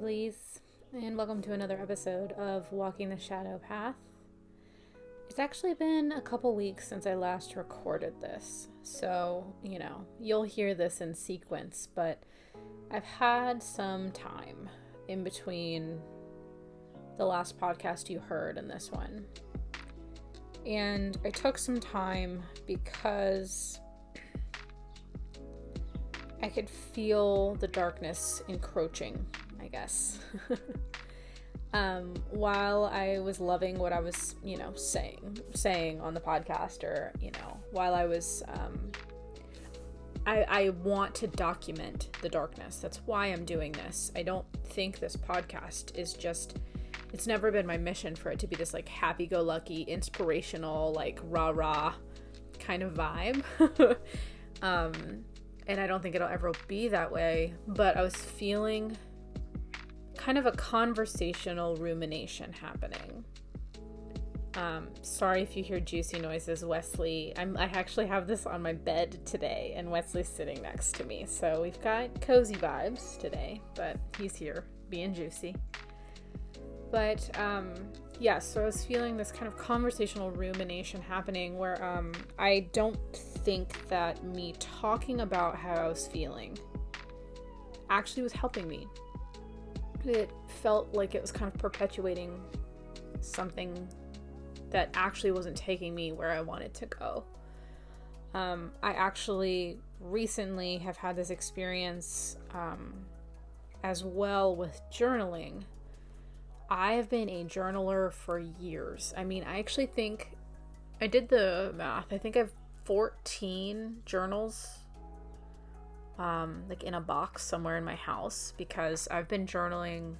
lovelies, and welcome to another episode of Walking the Shadow Path. It's actually been a couple weeks since I last recorded this, so, you'll hear this in sequence, but I've had some time in between the last podcast you heard and this one. And I took some time because I could feel the darkness encroaching, I guess. While I was loving what I was, saying on the podcast, or, while I was, I want to document the darkness. That's why I'm doing this. I don't think this podcast is just, it's never been my mission for it to be this like happy-go-lucky, inspirational, like rah-rah kind of vibe. And I don't think it'll ever be that way, but I was feeling kind of a conversational rumination happening. Sorry if you hear juicy noises, Wesley. I actually have this on my bed today, and Wesley's sitting next to me, so we've got cozy vibes today, but he's here being juicy. But, so I was feeling this kind of conversational rumination happening where I don't think that me talking about how I was feeling actually was helping me. It felt like it was kind of perpetuating something that actually wasn't taking me where I wanted to go. I actually recently have had this experience as well with journaling. I have been a journaler for years. I mean, I actually think, I did the math, I think I have 14 journals, like in a box somewhere in my house, because I've been journaling.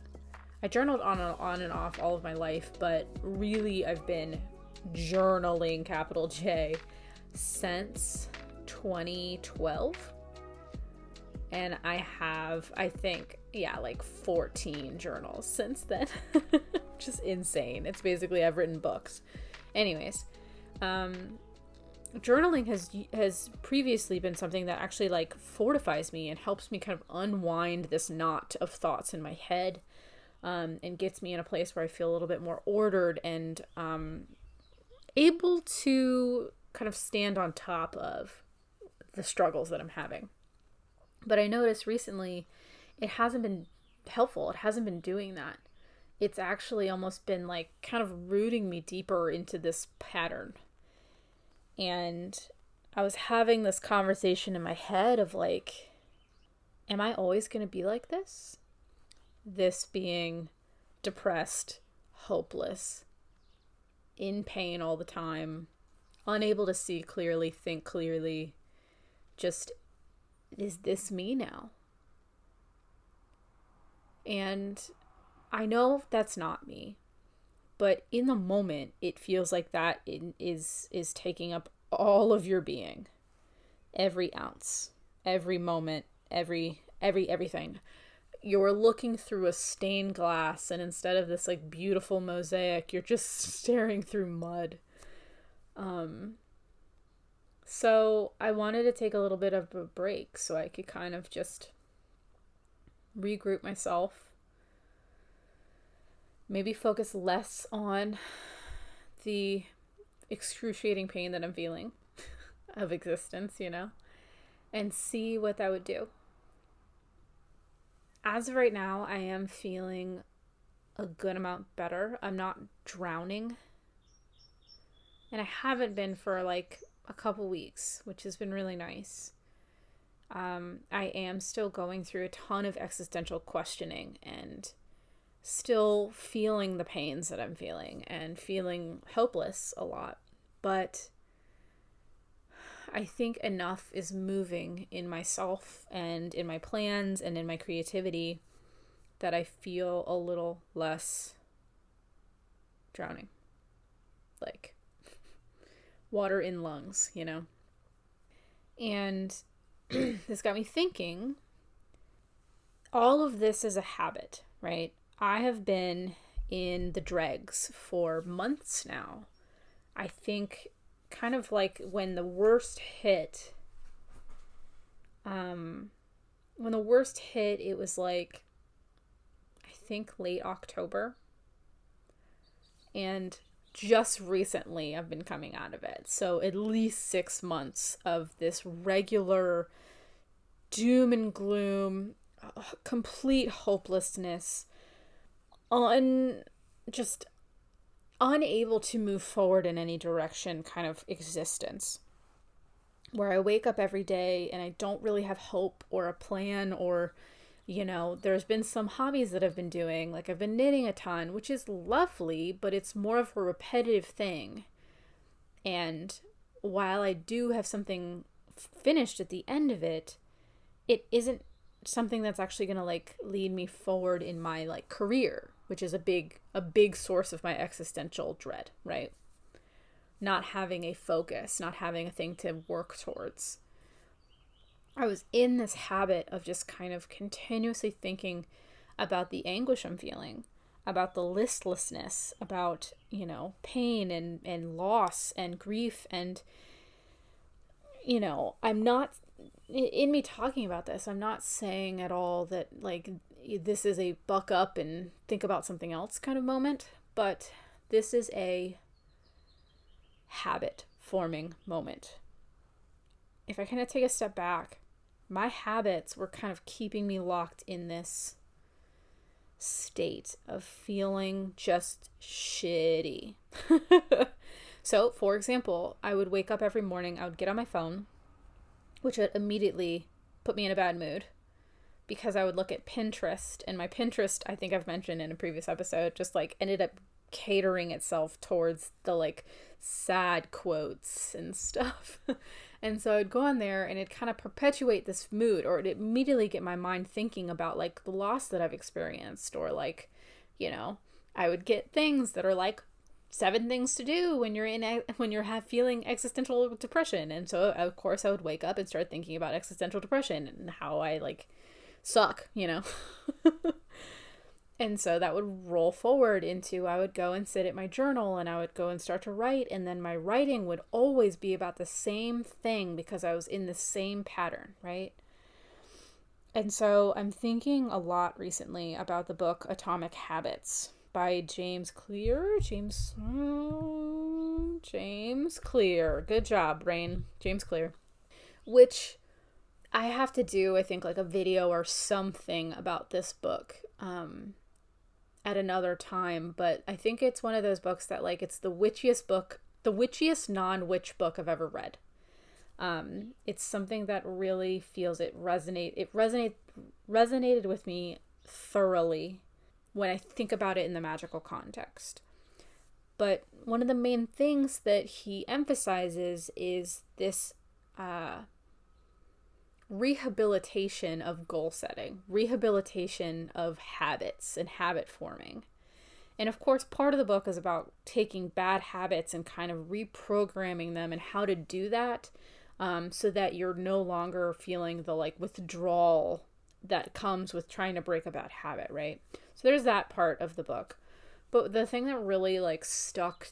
I journaled on and off all of my life, but really I've been journaling, capital J, since 2012. And I have, I think, like 14 journals since then. Just insane. It's basically I've written books. Anyways, journaling has previously been something that actually like fortifies me and helps me kind of unwind this knot of thoughts in my head, and gets me in a place where I feel a little bit more ordered and able to kind of stand on top of the struggles that I'm having. But I noticed recently it hasn't been helpful. It hasn't been doing that. It's actually almost been like kind of rooting me deeper into this pattern. And I was having this conversation in my head of like, am I always going to be like this? This being depressed, hopeless, in pain all the time, unable to see clearly, think clearly, just, is this me now? And I know that's not me, but in the moment, it feels like that is taking up all of your being, every ounce, every moment, everything. You're looking through a stained glass, and instead of this like beautiful mosaic, you're just staring through mud. So I wanted to take a little bit of a break so I could kind of just regroup myself, maybe focus less on the excruciating pain that I'm feeling of existence, and see what that would do. As of right now, I am feeling a good amount better. I'm not drowning, and I haven't been for like a couple weeks, which has been really nice. I am still going through a ton of existential questioning and still feeling the pains that I'm feeling and feeling hopeless a lot. But I think enough is moving in myself and in my plans and in my creativity that I feel a little less drowning. Like water in lungs, And this got me thinking, all of this is a habit, right? I have been in the dregs for months now. I think kind of like when the worst hit, it was like, I think late October. And just recently I've been coming out of it. So at least 6 months of this regular doom and gloom, complete hopelessness, just unable to move forward in any direction kind of existence, where I wake up every day and I don't really have hope or a plan, or, there's been some hobbies that I've been doing. Like I've been knitting a ton, which is lovely, but it's more of a repetitive thing. And while I do have something finished at the end of it, it isn't something that's actually going to like lead me forward in my like career, which is a big source of my existential dread, right? Not having a focus, not having a thing to work towards. I was in this habit of just kind of continuously thinking about the anguish I'm feeling, about the listlessness, about, pain and loss and grief. And, I'm not, in me talking about this, I'm not saying at all that like this is a buck up and think about something else kind of moment, but this is a habit forming moment. If I kind of take a step back, my habits were kind of keeping me locked in this state of feeling just shitty. So, for example, I would wake up every morning, I would get on my phone, which would immediately put me in a bad mood, because I would look at Pinterest, and my Pinterest, I think I've mentioned in a previous episode, just like ended up catering itself towards the like sad quotes and stuff. And so I'd go on there and it'd kind of perpetuate this mood, or it'd immediately get my mind thinking about like the loss that I've experienced, or like, I would get things that are like 7 things to do when you're feeling existential depression. And so of course I would wake up and start thinking about existential depression and how I like suck, And so that would roll forward into, I would go and sit at my journal and I would go and start to write. And then my writing would always be about the same thing because I was in the same pattern, right? And so I'm thinking a lot recently about the book Atomic Habits by James Clear. James Clear. Good job, brain. James Clear. Which I have to do, I think, like a video or something about this book at another time. But I think it's one of those books that like it's the witchiest non-witch book I've ever read. It's something that really feels it resonated with me thoroughly when I think about it in the magical context. But one of the main things that he emphasizes is this rehabilitation of goal setting, rehabilitation of habits and habit forming. And of course, part of the book is about taking bad habits and kind of reprogramming them and how to do that so that you're no longer feeling the like withdrawal that comes with trying to break a bad habit, right? So there's that part of the book. But the thing that really like stuck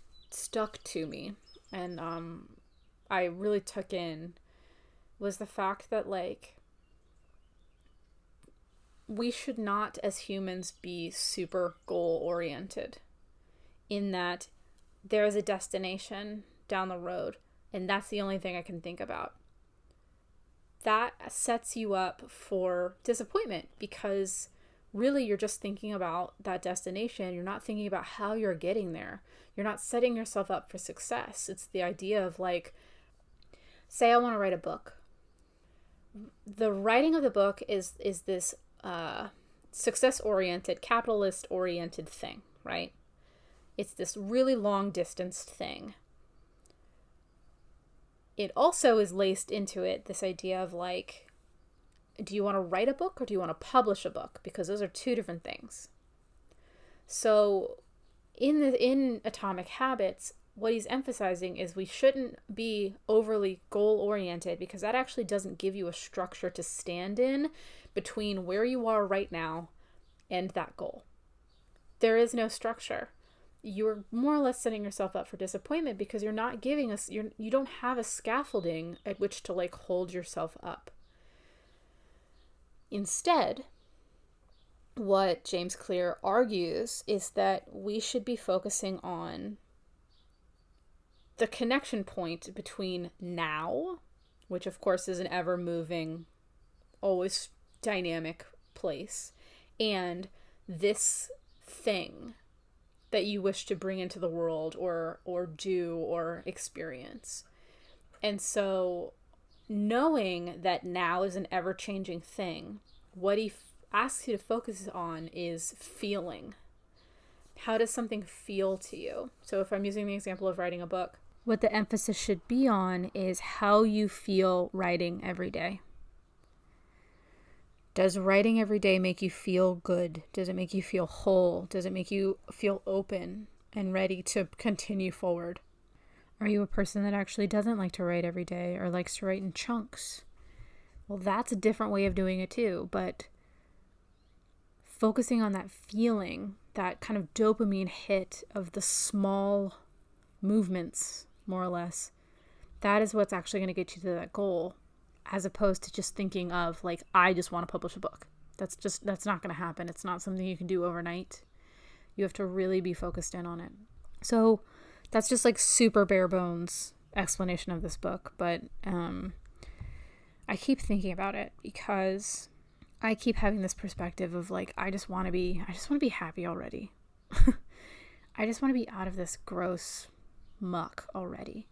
to me and I really took in was the fact that like we should not as humans be super goal oriented, in that there is a destination down the road and that's the only thing I can think about. That sets you up for disappointment because really you're just thinking about that destination. You're not thinking about how you're getting there. You're not setting yourself up for success. It's the idea of like, say I want to write a book. The writing of the book is this success-oriented, capitalist-oriented thing, right? It's this really long-distanced thing. It also is laced into it this idea of like, do you want to write a book or do you want to publish a book? Because those are two different things. So in Atomic Habits, what he's emphasizing is we shouldn't be overly goal-oriented because that actually doesn't give you a structure to stand in between where you are right now and that goal. There is no structure. You're more or less setting yourself up for disappointment because you're not giving us, you don't have a scaffolding at which to like hold yourself up. Instead, what James Clear argues is that we should be focusing on the connection point between now, which of course is an ever moving, always dynamic place, and this thing that you wish to bring into the world or do or experience. And so knowing that now is an ever-changing thing, what he asks you to focus on is feeling. How does something feel to you? So if I'm using the example of writing a book, what the emphasis should be on is how you feel writing every day. Does writing every day make you feel good? Does it make you feel whole? Does it make you feel open and ready to continue forward? Are you a person that actually doesn't like to write every day or likes to write in chunks? Well, that's a different way of doing it too, but focusing on that feeling, that kind of dopamine hit of the small movements, more or less, that is what's actually going to get you to that goal, as opposed to just thinking of like, I just want to publish a book. That's not going to happen. It's not something you can do overnight. You have to really be focused in on it. So that's just like super bare bones explanation of this book. But I keep thinking about it because I keep having this perspective of like, I just want to be happy already. I just want to be out of this gross muck already.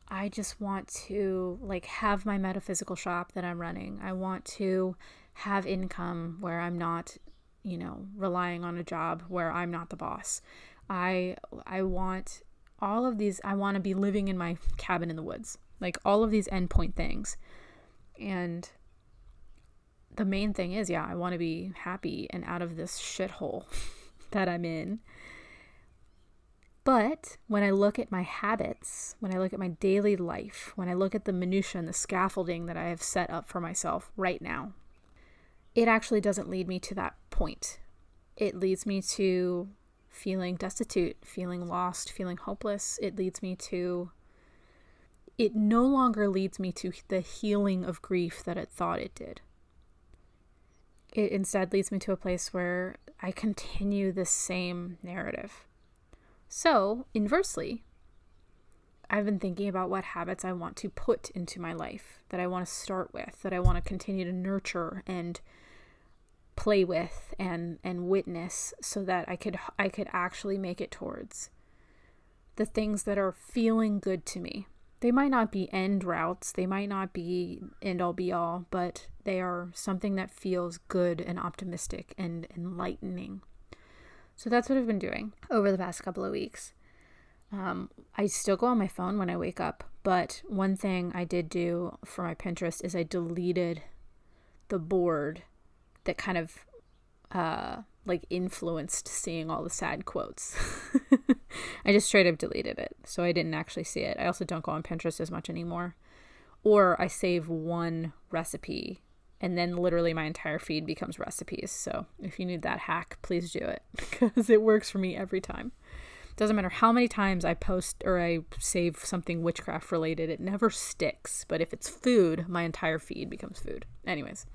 I just want to like have my metaphysical shop that I'm running. I want to have income where I'm not, relying on a job where I'm not the boss. I want all of these. I want to be living in my cabin in the woods, like all of these endpoint things. And the main thing is, I want to be happy and out of this shithole that I'm in. But when I look at my habits, when I look at my daily life, when I look at the minutia and the scaffolding that I have set up for myself right now, it actually doesn't lead me to that point. It leads me to feeling destitute, feeling lost, feeling hopeless. It no longer leads me to the healing of grief that it thought it did. It instead leads me to a place where I continue the same narrative. So, inversely, I've been thinking about what habits I want to put into my life, that I want to start with, that I want to continue to nurture and play with and witness, so that I could actually make it towards the things that are feeling good to me. They might not be end routes, they might not be end all be all, but they are something that feels good and optimistic and enlightening. So that's what I've been doing over the past couple of weeks. I still go on my phone when I wake up, but one thing I did do for my Pinterest is I deleted the board that kind of influenced seeing all the sad quotes. I just straight up deleted it, so I didn't actually see it. I also don't go on Pinterest as much anymore. Or I save one recipe and then literally my entire feed becomes recipes. So if you need that hack, please do it, because it works for me every time. Doesn't matter how many times I post or I save something witchcraft related, it never sticks. But if it's food, my entire feed becomes food. Anyways,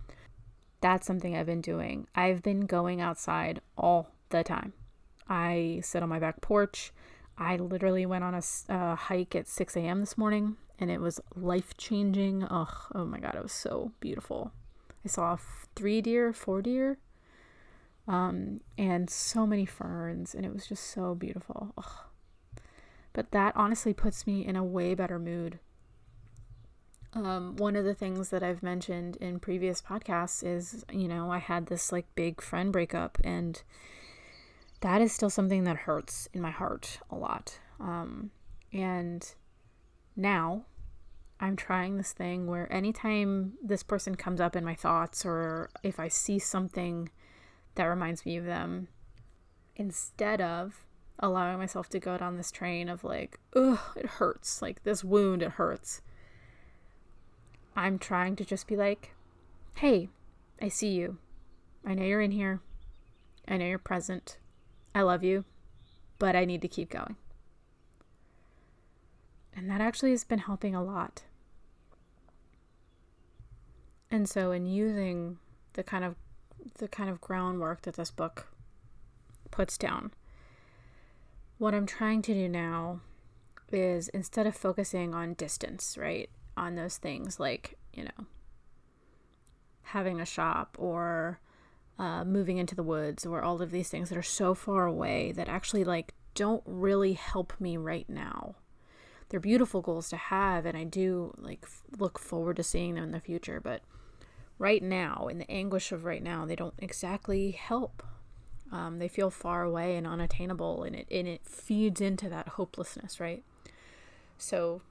that's something I've been doing. I've been going outside all the time. I sit on my back porch. I literally went on a hike at 6 a.m. this morning, and it was life-changing. Oh my God, it was so beautiful. I saw 4 deer, and so many ferns, and it was just so beautiful. But that honestly puts me in a way better mood. One of the things that I've mentioned in previous podcasts is, I had this big friend breakup, and that is still something that hurts in my heart a lot. And now I'm trying this thing where anytime this person comes up in my thoughts, or if I see something that reminds me of them, instead of allowing myself to go down this train of it hurts, this wound, it hurts, I'm trying to just be like, hey, I see you. I know you're in here. I know you're present. I love you, but I need to keep going. And that actually has been helping a lot. And so in using the kind of the kind of groundwork that this book puts down. What I'm trying to do now is, instead of focusing on distance, right, on those things like, having a shop or moving into the woods, or all of these things that are so far away that actually like don't really help me right now. They're beautiful goals to have, and I do like look forward to seeing them in the future, but right now, in the anguish of right now, they don't exactly help. They feel far away and unattainable, and it feeds into that hopelessness, right? So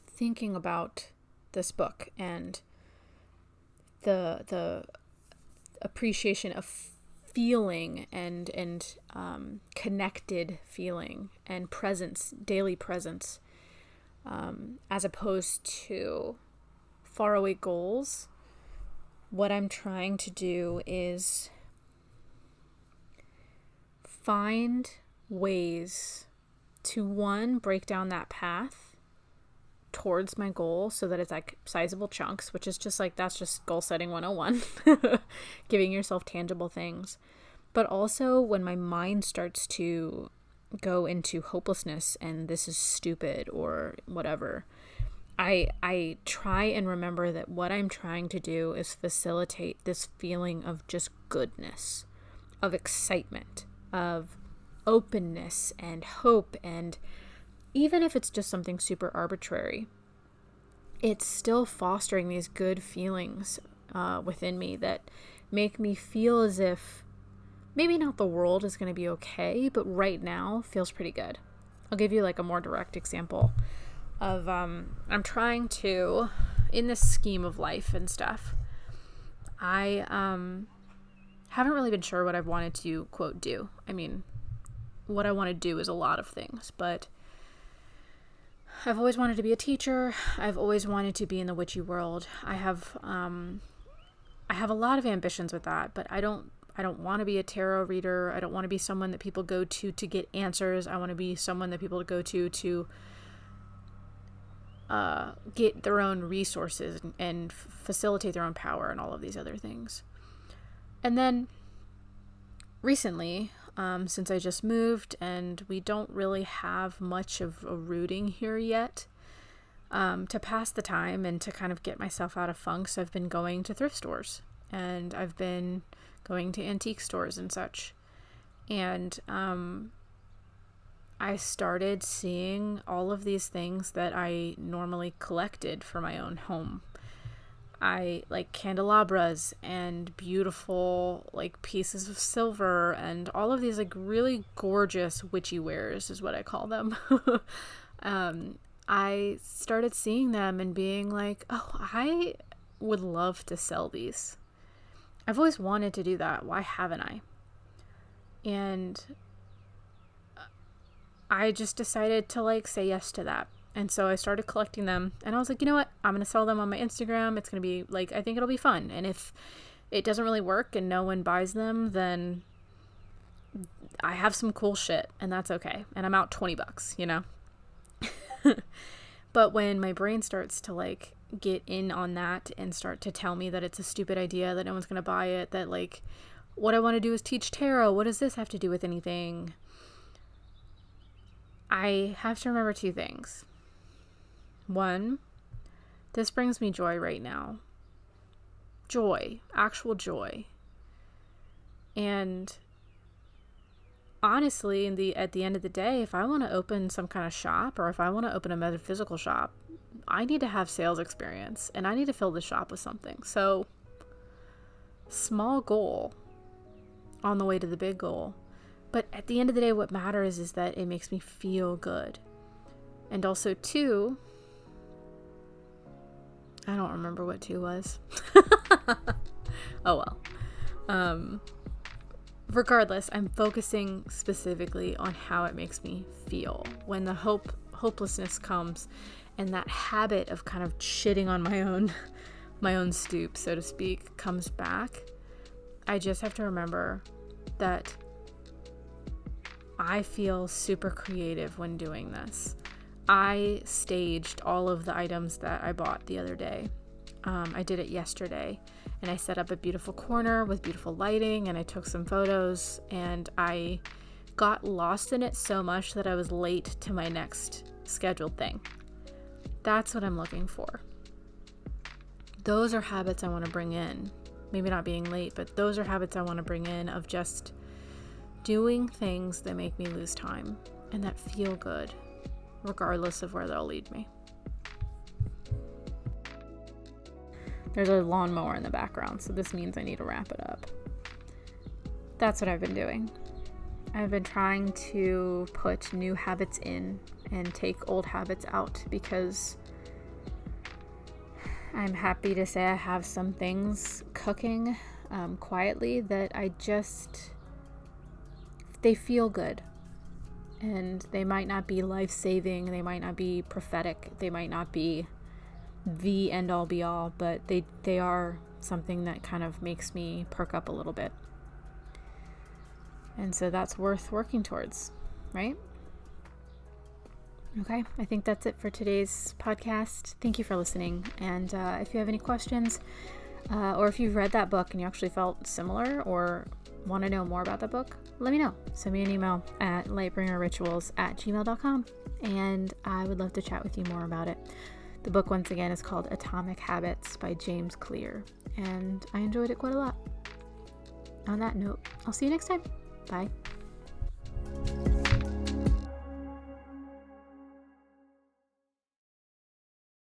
thinking about this book and the appreciation of feeling and connected feeling and presence, daily presence, as opposed to faraway goals, what I'm trying to do is find ways to, one, break down that path towards my goal so that it's like sizable chunks, which is just like, that's just goal setting 101, giving yourself tangible things. But also when my mind starts to go into hopelessness and this is stupid or whatever, I try and remember that what I'm trying to do is facilitate this feeling of just goodness, of excitement, of openness and hope. And even if it's just something super arbitrary, it's still fostering these good feelings within me that make me feel as if maybe not the world is going to be okay, but right now feels pretty good. I'll give you like a more direct example of I'm trying to, in this scheme of life and stuff, I haven't really been sure what I've wanted to, quote, do. I mean, what I want to do is a lot of things, but I've always wanted to be a teacher. I've always wanted to be in the witchy world. I have a lot of ambitions with that, but I don't want to be a tarot reader. I don't want to be someone that people go to get answers. I want to be someone that people go to get their own resources and facilitate their own power and all of these other things. And then recently, since I just moved and we don't really have much of a rooting here yet, to pass the time and to kind of get myself out of funks, I've been going to thrift stores and I've been going to antique stores and such. And I started seeing all of these things that I normally collected for my own home. I like candelabras and beautiful like pieces of silver and all of these like really gorgeous witchy wares is what I call them. I started seeing them and being like, oh, I would love to sell these. I've always wanted to do that. Why haven't I? And I just decided to like say yes to that. And so I started collecting them and I was like, you know what? I'm going to sell them on my Instagram. It's going to be like, I think it'll be fun. And if it doesn't really work and no one buys them, then I have some cool shit and that's okay. And I'm out $20, you know? But when my brain starts to like get in on that and start to tell me that it's a stupid idea, that no one's going to buy it, that like what I want to do is teach tarot. What does this have to do with anything? I have to remember two things. One, this brings me joy right now. Joy, actual joy. And honestly, at the end of the day, if I want to open some kind of shop or if I want to open a metaphysical shop, I need to have sales experience and I need to fill the shop with something. So, small goal on the way to the big goal. But at the end of the day, what matters is that it makes me feel good. And also, two, I don't remember what two was. Oh well. Regardless, I'm focusing specifically on how it makes me feel. When the hopelessness comes and that habit of kind of shitting on my own stoop, so to speak, comes back, I just have to remember that I feel super creative when doing this. I staged all of the items that I bought the other day. I did it yesterday, and I set up a beautiful corner with beautiful lighting, and I took some photos, and I got lost in it so much that I was late to my next scheduled thing. That's what I'm looking for. Those are habits I want to bring in. Maybe not being late, but those are habits I want to bring in, of just doing things that make me lose time and that feel good, regardless of where they'll lead me. There's a lawnmower in the background, so this means I need to wrap it up. That's what I've been doing. I've been trying to put new habits in and take old habits out, because I'm happy to say I have some things cooking quietly that they feel good. And they might not be life-saving, they might not be prophetic, they might not be the end-all be-all, but they are something that kind of makes me perk up a little bit. And so that's worth working towards, right? Okay, I think that's it for today's podcast. Thank you for listening. And if you have any questions, or if you've read that book and you actually felt similar or want to know more about the book, let me know. Send me an email at lightbringerrituals@gmail.com, and I would love to chat with you more about it. The book, once again, is called Atomic Habits by James Clear, and I enjoyed it quite a lot. On that note, I'll see you next time. Bye.